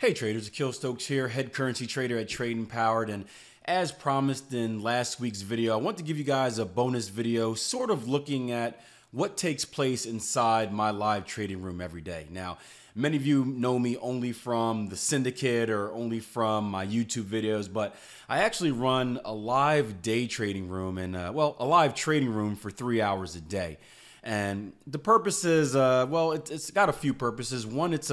Hey traders, Akil Stokes here, head currency trader at Trading Powered, and as promised in last week's video, I want to give you guys a bonus video sort of looking at what takes place inside my live trading room every day. Now, many of you know me only from the syndicate or only from my YouTube videos, but I actually run a live day trading room and, a live trading room for 3 hours a day. And the purpose is, it's got a few purposes. One, it's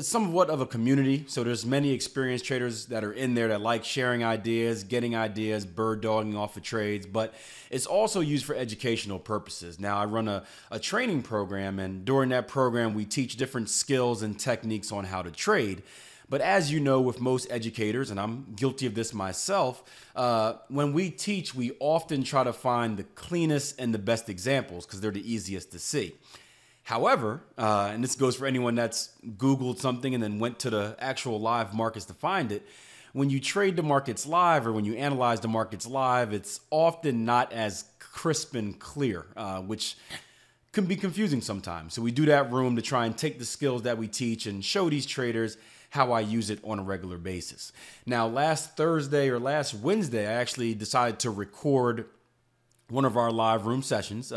somewhat of a community. So there's many experienced traders that are in there that like sharing ideas, getting ideas, bird dogging off of trades, but it's also used for educational purposes. Now I run a training program, and during that program, we teach different skills and techniques on how to trade. But as you know, with most educators, and I'm guilty of this myself, when we teach, we often try to find the cleanest and the best examples because they're the easiest to see. However, and this goes for anyone that's Googled something and then went to the actual live markets to find it, when you trade the markets live or when you analyze the markets live, it's often not as crisp and clear, which can be confusing sometimes. So we do that room to try and take the skills that we teach and show these traders how I use it on a regular basis. Now, last Thursday or last Wednesday, I actually decided to record one of our live room sessions.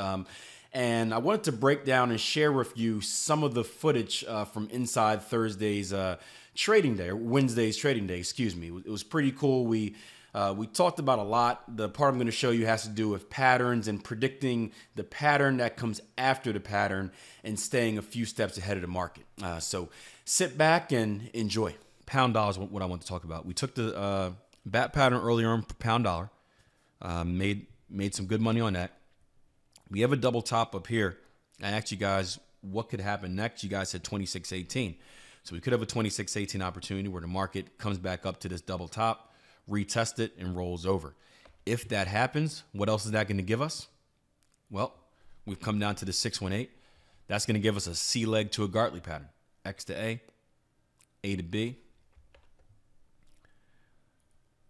And I wanted to break down and share with you some of the footage from inside Thursday's trading day, or Wednesday's trading day, excuse me. It was pretty cool. We talked about a lot. The part I'm going to show you has to do with patterns and predicting the pattern that comes after the pattern and staying a few steps ahead of the market. So sit back and enjoy. Pound dollar is what I want to talk about. We took the bat pattern earlier on pound dollar, made some good money on that. We have a double top up here. I asked you guys what could happen next. You guys said 26.18. So we could have a 26.18 opportunity where the market comes back up to this double top, retest it, and rolls over. If that happens, what else is that going to give us? Well, we've come down to the 618. That's going to give us a C leg to a Gartley pattern. X to A to B,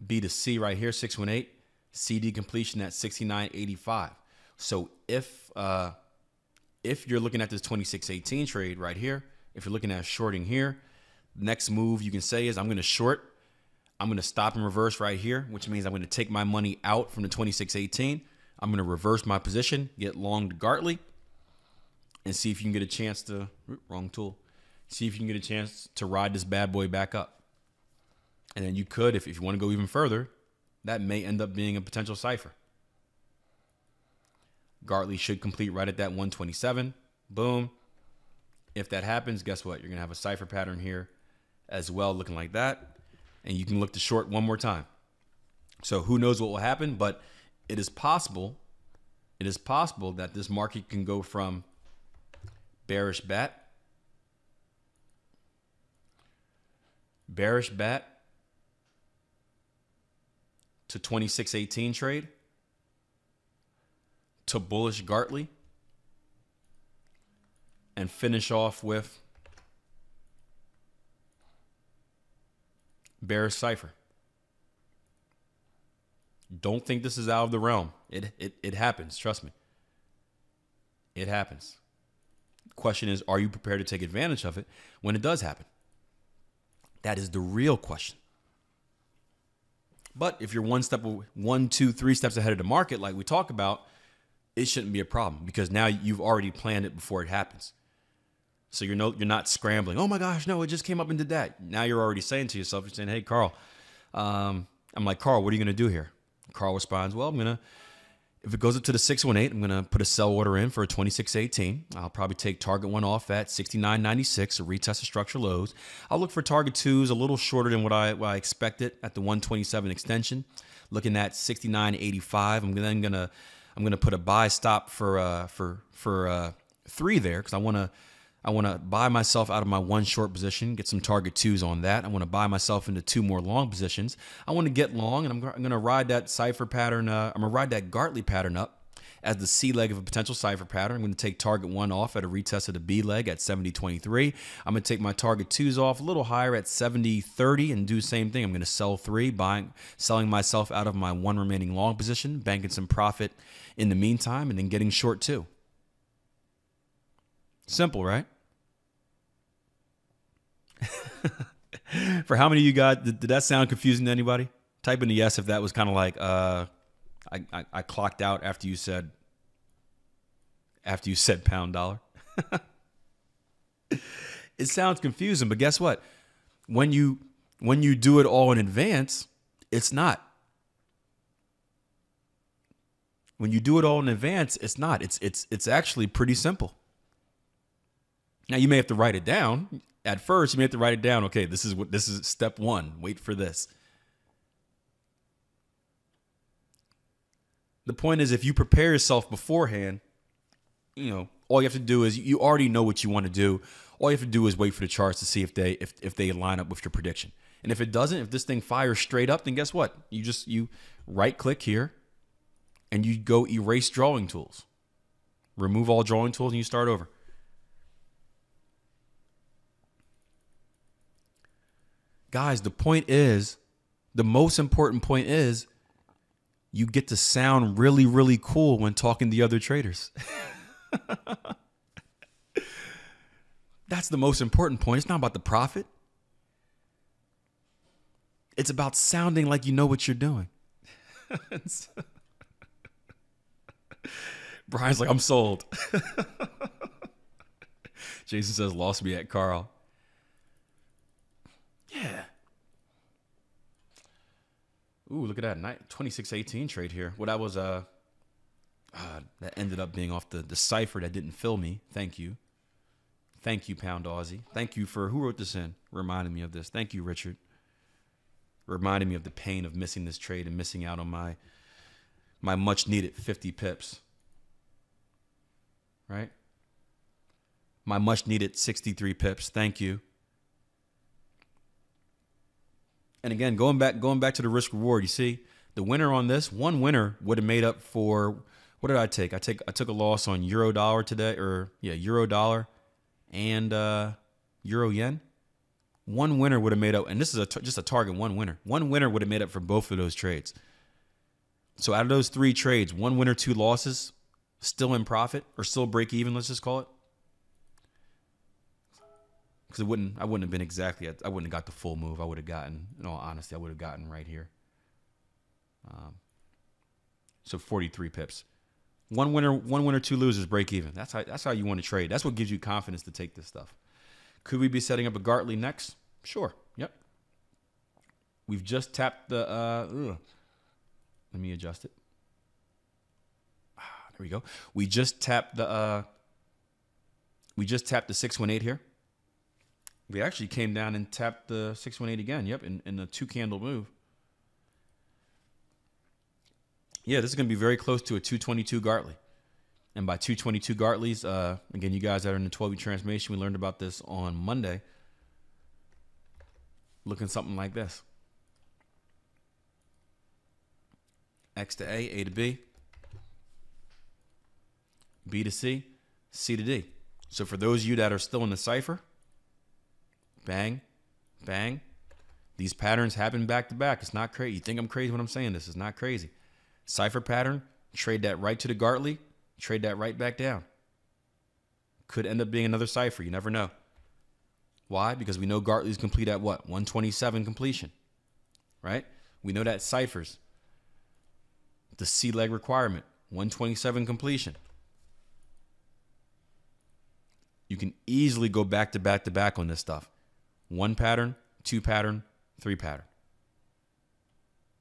B to C right here, 618. CD completion at 69.85. So if you're looking at this 26.18 trade right here, if you're looking at shorting here, next move you can say is I'm going to short. I'm going to stop and reverse right here, which means I'm going to take my money out from the 26.18. I'm going to reverse my position, get long to Gartley, and see if you can get a chance to, wrong tool, see if you can get a chance to ride this bad boy back up. And then you could, if you want to go even further, that may end up being a potential cipher. Gartley should complete right at that 127. Boom. If that happens, guess what? You're going to have a cipher pattern here as well, looking like that. And you can look to short one more time. So who knows what will happen, but it is possible that this market can go from bearish bat to 26.18 trade to bullish Gartley and finish off with bearish cipher. Don't think this is out of the realm. It happens. Trust me. It happens. The question is, are you prepared to take advantage of it when it does happen? That is the real question. But if you're 1, 2, 3 steps ahead of the market, like we talk about, it shouldn't be a problem because now you've already planned it before it happens. So you're not scrambling. Oh my gosh, no, it just came up and did that. Now you're already saying to yourself, you're saying, hey, Carl, I'm like, Carl, what are you going to do here? Carl responds, well, if it goes up to the 618, I'm going to put a sell order in for a 26.18. I'll probably take target one off at 69.96 to retest the structural lows. I'll look for target twos a little shorter than what I expected at the 127 extension. Looking at 69.85. I'm going to put a buy stop for 3 there because I want to buy myself out of my 1 short position, get some target twos on that. I want to buy myself into 2 more long positions. I want to get long, and I'm going to ride that cipher pattern. I'm going to ride that Gartley pattern up as the C leg of a potential cipher pattern. I'm going to take target 1 off at a retest of the B leg at 70.23. I'm going to take my target 2s off a little higher at 70.30 and do the same thing. I'm going to sell 3, selling myself out of my 1 remaining long position, banking some profit in the meantime, and then getting short 2. Simple, right? For how many of you guys, did that sound confusing to anybody? Type in the yes if that was kind of like, I clocked out after you said pound dollar. It sounds confusing, but guess what? When you do it all in advance, it's not. When you do it all in advance, it's not. It's actually pretty simple. Now you may have to write it down. At first, you may have to write it down. Okay, this is step one. Wait for this. The point is, if you prepare yourself beforehand, all you have to do is you already know what you want to do. All you have to do is wait for the charts to see if they line up with your prediction. And if it doesn't, if this thing fires straight up, then guess what? You right click here and you go erase drawing tools. Remove all drawing tools and you start over. Guys, the most important point is you get to sound really, really cool when talking to other traders. That's the most important point. It's not about the profit. It's about sounding like you know what you're doing. Brian's like, I'm sold. Jason says, lost me at Carl. Yeah. Ooh, look at that 2618 trade here. Well, that was that ended up being off the cipher that didn't fill me. Thank you. Thank you, Pound Aussie. Thank you for who wrote this in, reminding me of this. Thank you, Richard. Reminding me of the pain of missing this trade and missing out on my much needed 50 pips. Right? My much needed 63 pips. Thank you. And again, going back to the risk reward, you see, the winner on this, one winner would have made up for, what did I take? I took a loss on euro dollar today, euro dollar and euro yen. One winner would have made up, and this is just a target, one winner. One winner would have made up for both of those trades. So out of those three trades, one winner, two losses, still in profit or still break even, let's just call it. Because I wouldn't have been exactly, I wouldn't have got the full move. I would have gotten, in all honesty, I would have gotten right here. So 43 pips. One winner, two losers, break even. That's how you want to trade. That's what gives you confidence to take this stuff. Could we be setting up a Gartley next? Sure. Yep. We've just tapped the, let me adjust it. There we go. We just tapped the 618 here. We actually came down and tapped the 618 again. Yep, in the 2-candle move. Yeah, this is going to be very close to a 222 Gartley. And by 222 Gartleys, again, you guys that are in the 12-week transformation, we learned about this on Monday. Looking something like this. X to A, A to B, B to C, C to D. So for those of you that are still in the cipher, bang, bang. These patterns happen back to back. It's not crazy. You think I'm crazy when I'm saying this. It's not crazy. Cipher pattern, trade that right to the Gartley, trade that right back down. Could end up being another cipher. You never know. Why? Because we know Gartley's complete at what? 127 completion, right? We know that ciphers. The C leg requirement, 127 completion. You can easily go back to back to back on this stuff. One pattern, two pattern, three pattern.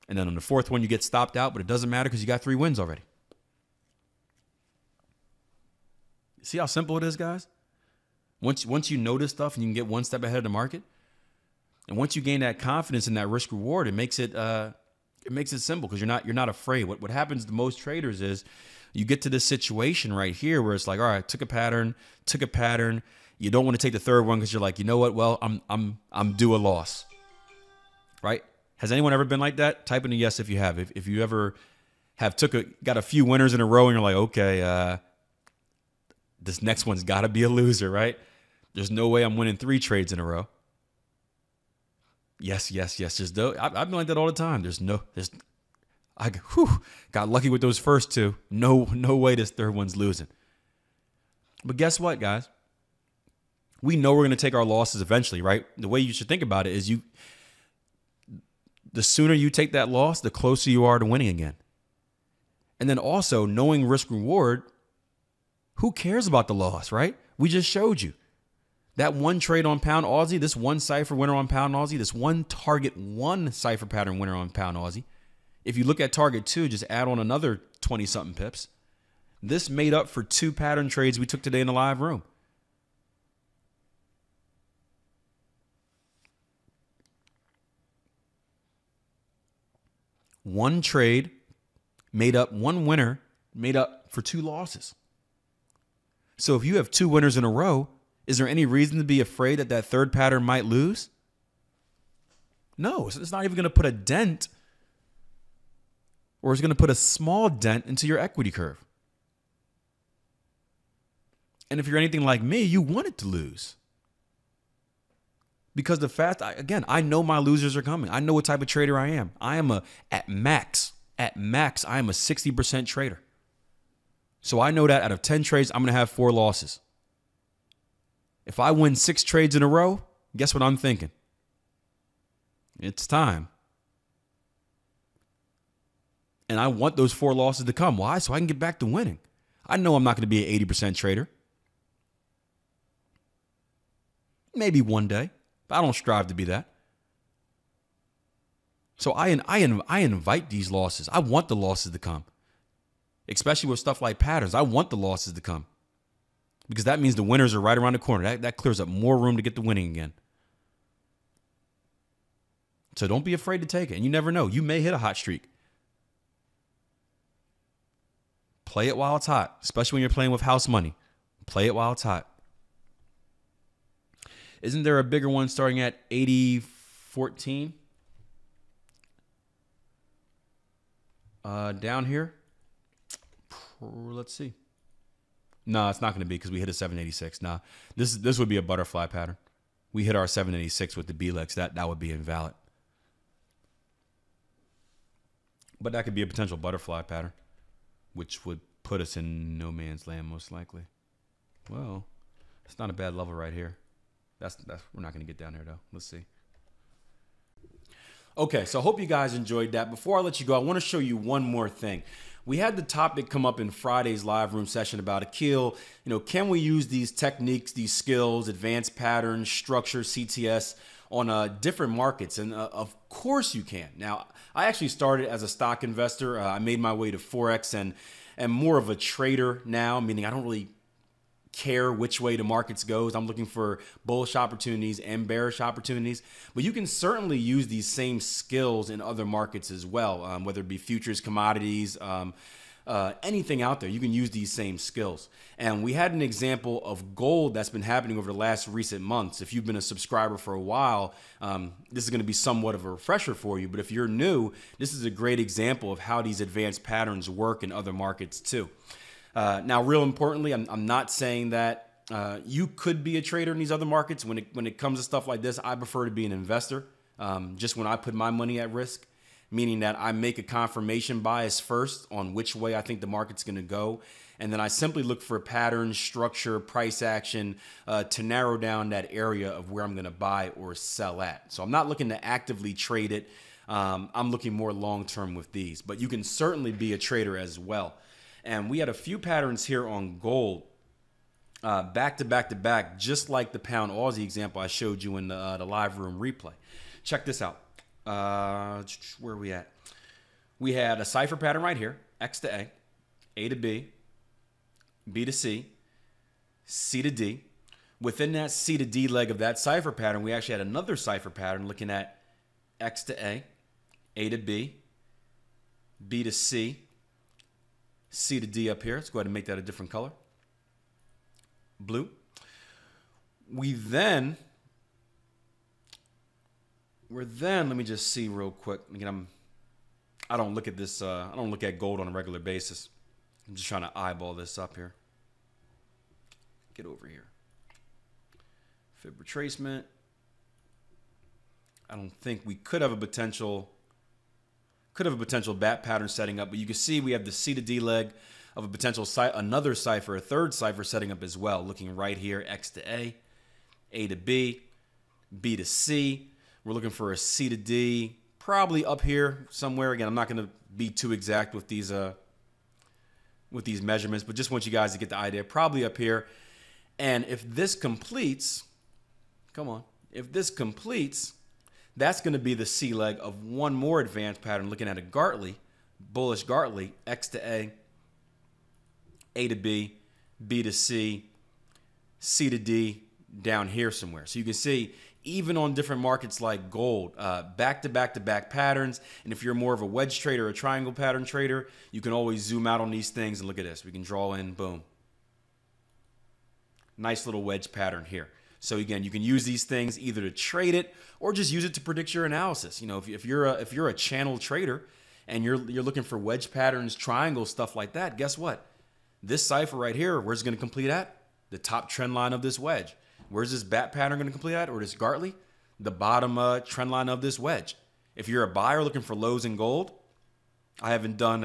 And then on the fourth one, you get stopped out, but it doesn't matter because you got 3 wins already. See how simple it is, guys? Once you know this stuff and you can get one step ahead of the market, and once you gain that confidence in that risk reward, it makes it simple because you're not afraid. What happens to most traders is you get to this situation right here where it's like, all right, took a pattern. You don't want to take the third one because you're like, you know what? Well, I'm due a loss, right? Has anyone ever been like that? Type in a yes if you have. If you ever have got a few winners in a row and you're like, okay, this next one's got to be a loser, right? There's no way I'm winning 3 trades in a row. Yes. I've been like that all the time. I got lucky with those first 2. No way this third one's losing. But guess what, guys? We know we're going to take our losses eventually, right? The way you should think about it is the sooner you take that loss, the closer you are to winning again. And then also knowing risk reward, who cares about the loss, right? We just showed you that one trade on pound Aussie, this one cipher winner on pound Aussie, this one target, one cipher pattern winner on pound Aussie. If you look at target 2, just add on another 20 something pips. This made up for 2 pattern trades we took today in the live room. One trade made up, one winner made up for 2 losses. So if you have 2 winners in a row, is there any reason to be afraid that that third pattern might lose? No, it's not even going to put a dent, or it's going to put a small dent into your equity curve. And if you're anything like me, you want it to lose. Because the fact, again, I know my losers are coming. I know what type of trader I am. I am at max, I am a 60% trader. So I know that out of 10 trades, I'm going to have 4 losses. If I win 6 trades in a row, guess what I'm thinking? It's time. And I want those 4 losses to come. Why? So I can get back to winning. I know I'm not going to be an 80% trader. Maybe one day, but I don't strive to be that. So I invite these losses. I want the losses to come, especially with stuff like patterns. I want the losses to come because that means the winners are right around the corner. That clears up more room to get the winning again. So don't be afraid to take it. And you never know. You may hit a hot streak. Play it while it's hot, especially when you're playing with house money. Play it while it's hot. Isn't there a bigger one starting at 80.14? Down here? Let's see. No, it's not going to be because we hit a 786. Nah, this would be a butterfly pattern. We hit our 786 with the B-legs. That would be invalid. But that could be a potential butterfly pattern, which would put us in no man's land most likely. Well, it's not a bad level right here. That's we're not going to get down there though. Let's see. Okay, so I hope you guys enjoyed that. Before I let you go, I want to show you one more thing. We had the topic come up in Friday's live room session about Akil. Can we use these techniques, these skills, advanced patterns, structure, CTS on different markets? And of course you can. Now, I actually started as a stock investor. I made my way to Forex and am more of a trader now, meaning I don't really care which way the markets goes. I'm looking for bullish opportunities and bearish opportunities, but you can certainly use these same skills in other markets as well, whether it be futures, commodities, anything out there. You can use these same skills. And we had an example of gold that's been happening over the last recent months. If you've been a subscriber for a while, this is going to be somewhat of a refresher for you, but if you're new, this is a great example of how these advanced patterns work in other markets too. Now, real importantly, I'm not saying that you could be a trader in these other markets. When it comes to stuff like this, I prefer to be an investor. Just when I put my money at risk, meaning that I make a confirmation bias first on which way I think the market's going to go. And then I simply look for pattern, structure, price action to narrow down that area of where I'm going to buy or sell at. So I'm not looking to actively trade it. I'm looking more long-term with these. But you can certainly be a trader as well. And we had a few patterns here on gold, back to back to back, just like the pound Aussie example I showed you in the live room replay. Check this out. Where are we at? We had a cipher pattern right here, X to A to B, B to C, C to D. Within that C to D leg of that cipher pattern, we actually had another cipher pattern looking at X to A to B, B to C, C to D up here. Let's go ahead and make that a different color. Blue. We're then, let me just see real quick. Again, I don't look at this, I don't look at gold on a regular basis. I'm just trying to eyeball this up here. Get over here. Fib retracement. I don't think we could have a potential bat pattern setting up, but you can see we have the C to D leg of a potential another cipher, a third cipher setting up as well, looking right here, X to A. A to B, B to C. We're looking for a C to D, probably up here somewhere. Again, I'm not going to be too exact with these measurements, but just want you guys to get the idea. Probably up here. And if this completes, if this completes, that's going to be the C leg of one more advanced pattern, looking at a Gartley, bullish Gartley, X to A to B, B to C, C to D, down here somewhere. So you can see, even on different markets like gold, back-to-back-to-back patterns. And if you're more of a wedge trader or a triangle pattern trader, you can always zoom out on these things and look at this. We can draw in, boom. Nice little wedge pattern here. So again, you can use these things either to trade it or just use it to predict your analysis. You know, if you're a channel trader and you're looking for wedge patterns, triangles, stuff like that, guess what? This cipher right here, where's it going to complete at? The top trend line of this wedge. Where's this bat pattern going to complete at, or this Gartley? The bottom trend line of this wedge. If you're a buyer looking for lows in gold, I haven't done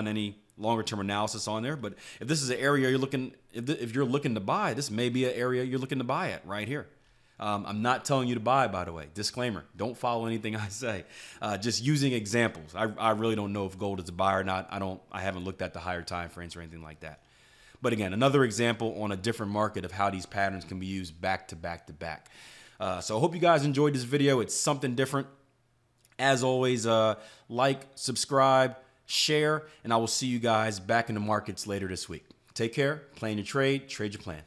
any longer term analysis on there, but if this is an area you're looking, if you're looking to buy, this may be an area you're looking to buy at right here. I'm not telling you to buy, by the way. Disclaimer, don't follow anything I say. Just using examples. I really don't know if gold is a buy or not. I haven't looked at the higher time frames or anything like that. But again, another example on a different market of how these patterns can be used back to back to back. So I hope you guys enjoyed this video. It's something different. As always, like, subscribe, share, and I will see you guys back in the markets later this week. Take care, plan your trade your plan.